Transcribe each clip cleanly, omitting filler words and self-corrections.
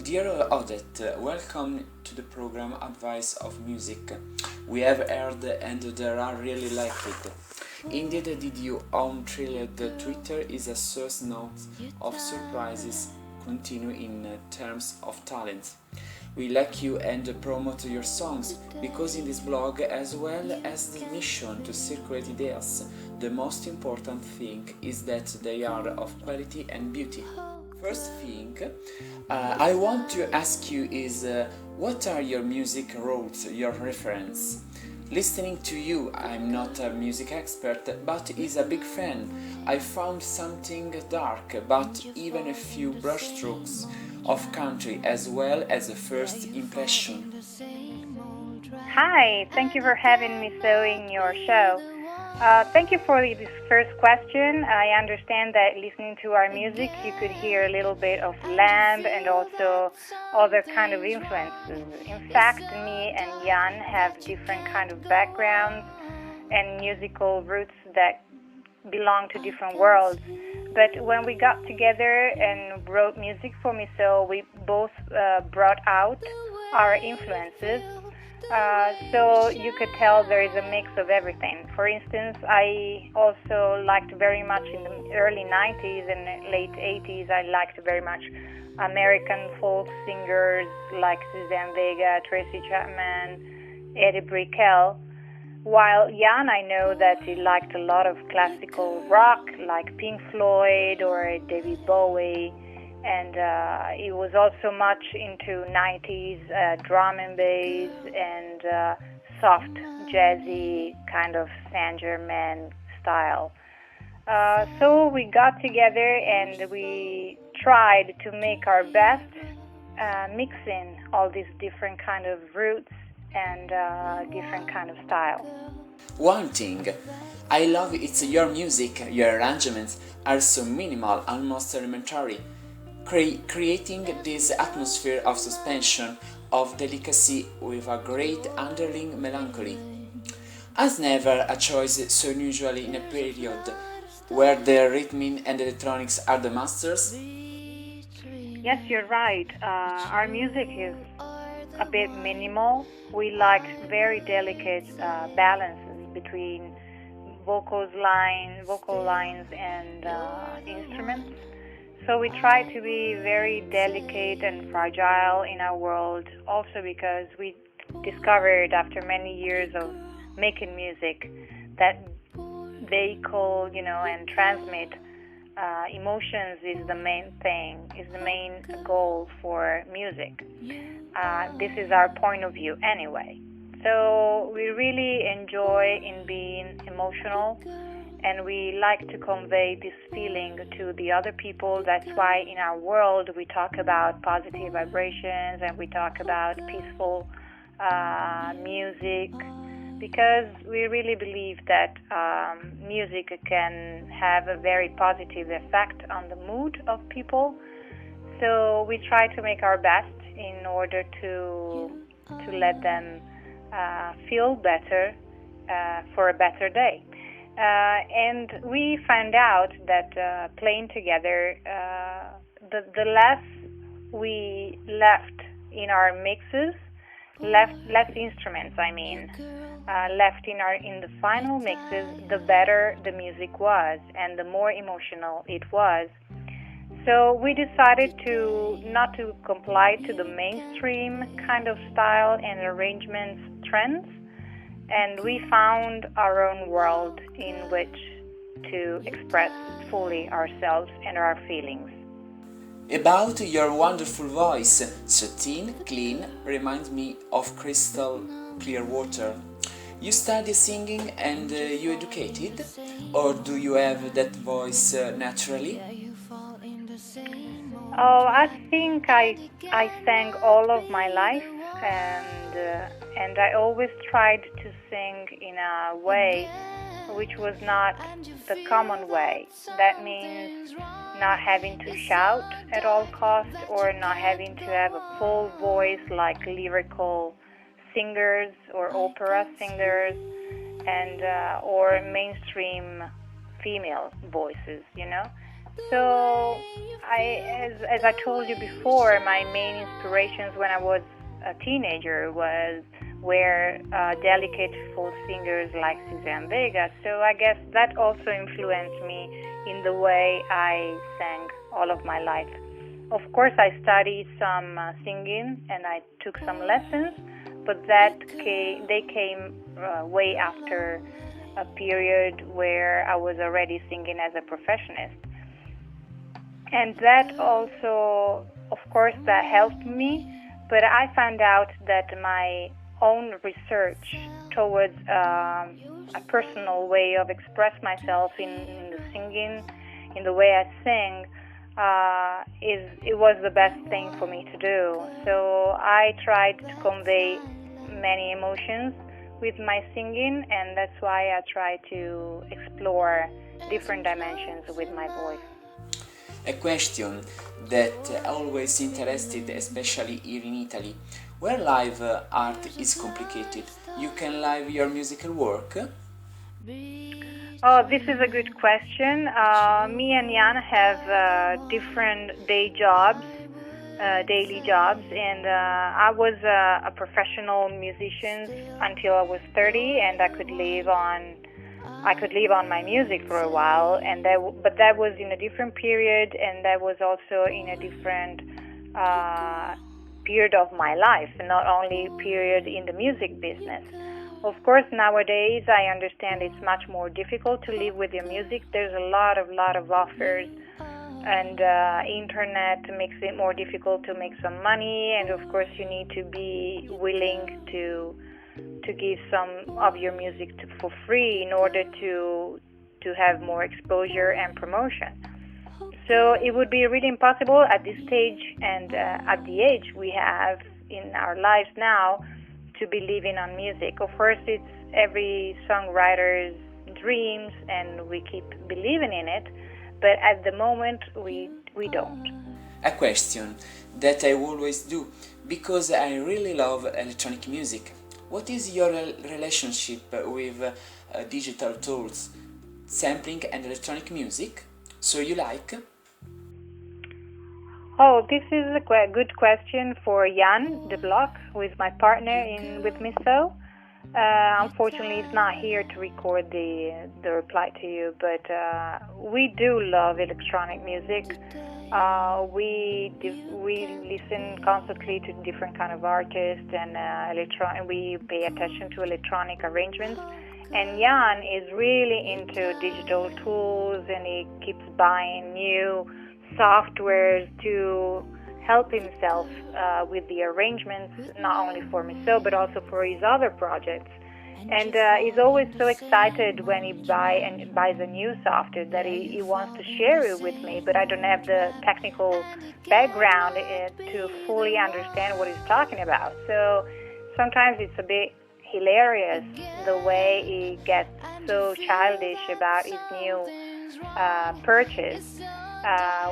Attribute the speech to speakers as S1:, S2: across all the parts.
S1: Dear Odette, welcome to the program Advice of Music. We have heard and there are really like it. Indeed, did you thrilled Twitter is a source note of surprises continue in terms of talent. We like you and promote your songs because in this blog as well as the mission to circulate ideas, the most important thing is that they are of quality and beauty. First thing I want to ask you is what are your music roots, your reference? Listening to you, I'm not a music expert, but is a big fan. I found something dark, but even a few brushstrokes of country as well as a first impression.
S2: Hi, thank you for having me so in your show. Thank you for this first question. I understand that listening to our music, you could hear a little bit of Lamb and also other kind of influences. In fact, me and Jan have different kind of backgrounds and musical roots that belong to different worlds. But when we got together and wrote music for me, so we both brought out our influences. So you could tell there is a mix of everything. For instance, I also liked very much in the early 90s and late 80s, I liked very much American folk singers like Suzanne Vega, Tracy Chapman, Eddie Brickell. While Jan, I know that he liked a lot of classical rock like Pink Floyd or David Bowie. And he was also much into 90s drum and bass and soft jazzy kind of Saint Germain style. So we got together and we tried to make our best, mixing all these different kind of roots and different kind of style.
S1: One thing I love it's your music, your arrangements are so minimal, almost elementary. Creating this atmosphere of suspension, of delicacy with a great underlying melancholy. As never a choice so unusual in a period where the rhythm and electronics are the masters.
S2: Yes, you're right. Our music is a bit minimal. We like very delicate balances between vocal lines and instruments. So we try to be very delicate and fragile in our world, also because we discovered after many years of making music that vehicle, and transmit emotions is the main thing, is the main goal for music. This is our point of view anyway. So we really enjoy in being emotional and we like to convey this feeling to the other people. That's why in our world we talk about positive vibrations and we talk about peaceful music, because we really believe that music can have a very positive effect on the mood of people. So we try to make our best in order to let them feel better for a better day. And we found out that playing together, the less we left in our mixes, less instruments, left in the final mixes, the better the music was and the more emotional it was. So we decided to not to comply to the mainstream kind of style and arrangements trends, and we found our own world in which to express fully ourselves and our feelings.
S1: About your wonderful voice, so thin, clean, reminds me of crystal clear water. You study singing and you educated, or do you have that voice naturally?
S2: Oh, I think I sang all of my life, and I always tried to sing in a way which was not the common way. That means not having to shout at all costs or not having to have a full voice like lyrical singers or opera singers and or mainstream female voices, So, as I told you before, my main inspirations when I was a teenager were delicate folk singers like Suzanne Vega. So I guess that also influenced me in the way I sang all of my life. Of course, I studied some singing and I took some lessons, but they came way after a period where I was already singing as a professionist. And that also, of course, that helped me, but I found out that my own research towards a personal way of express myself in the singing, in the way I sing, it was the best thing for me to do. So I tried to convey many emotions with my singing, and that's why I try to explore different dimensions with my voice.
S1: A question that always interested, especially here in Italy, where live art is complicated. You can live your musical work?
S2: Oh, this is a good question. Me and Jan have different daily jobs, and I was a professional musician until I was 30, and I could live on my music for a while, but that was in a different period, and that was also in a different period of my life, and not only period in the music business. Of course, nowadays I understand it's much more difficult to live with your music. There's a lot of offers, and internet makes it more difficult to make some money, and of course you need to be willing to give some of your music for free in order to have more exposure and promotion. So it would be really impossible at this stage and at the age we have in our lives now to be living on music. Of course, it's every songwriter's dreams, and we keep believing in it, but at the moment we don't.
S1: A question that I always do, because I really love electronic music. What is your relationship with digital tools, sampling and electronic music? So you like?
S2: Oh, this is a good question for Jan de Blok, who is my partner with Miso. Unfortunately, he's not here to record the reply to you, but we do love electronic music. We listen constantly to different kind of artists, and we pay attention to electronic arrangements. And Jan is really into digital tools, and he keeps buying new softwares to help himself with the arrangements, not only for Miso but also for his other projects. And he's always so excited when he buys a new software that he wants to share it with me, but I don't have the technical background to fully understand what he's talking about. So sometimes it's a bit hilarious the way he gets so childish about his new purchase.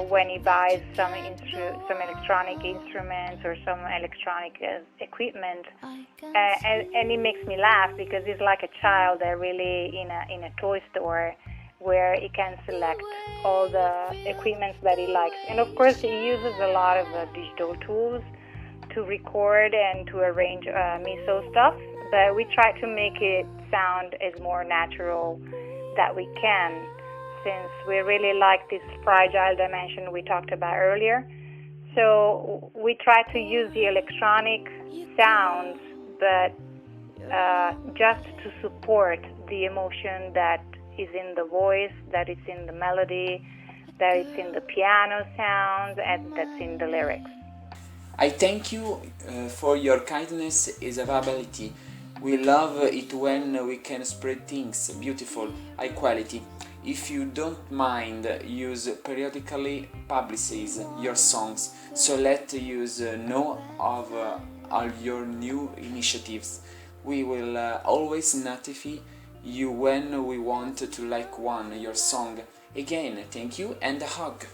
S2: When he buys some electronic instruments or some electronic equipment, and it makes me laugh because he's like a child that really in a toy store where he can select all the equipments that he likes. And of course, he uses a lot of digital tools to record and to arrange Miso stuff, but we try to make it sound as more natural that we can, since we really like this fragile dimension we talked about earlier. So we try to use the electronic sounds, but just to support the emotion that is in the voice, that is in the melody, that is in the piano sounds, and that's in the lyrics.
S1: I thank you for your kindness and availability. We love it when we can spread things beautiful, high quality. If you don't mind, use periodically publicize your songs, so let us know of all your new initiatives. We will always notify you when we want to like your song. Again, thank you and a hug.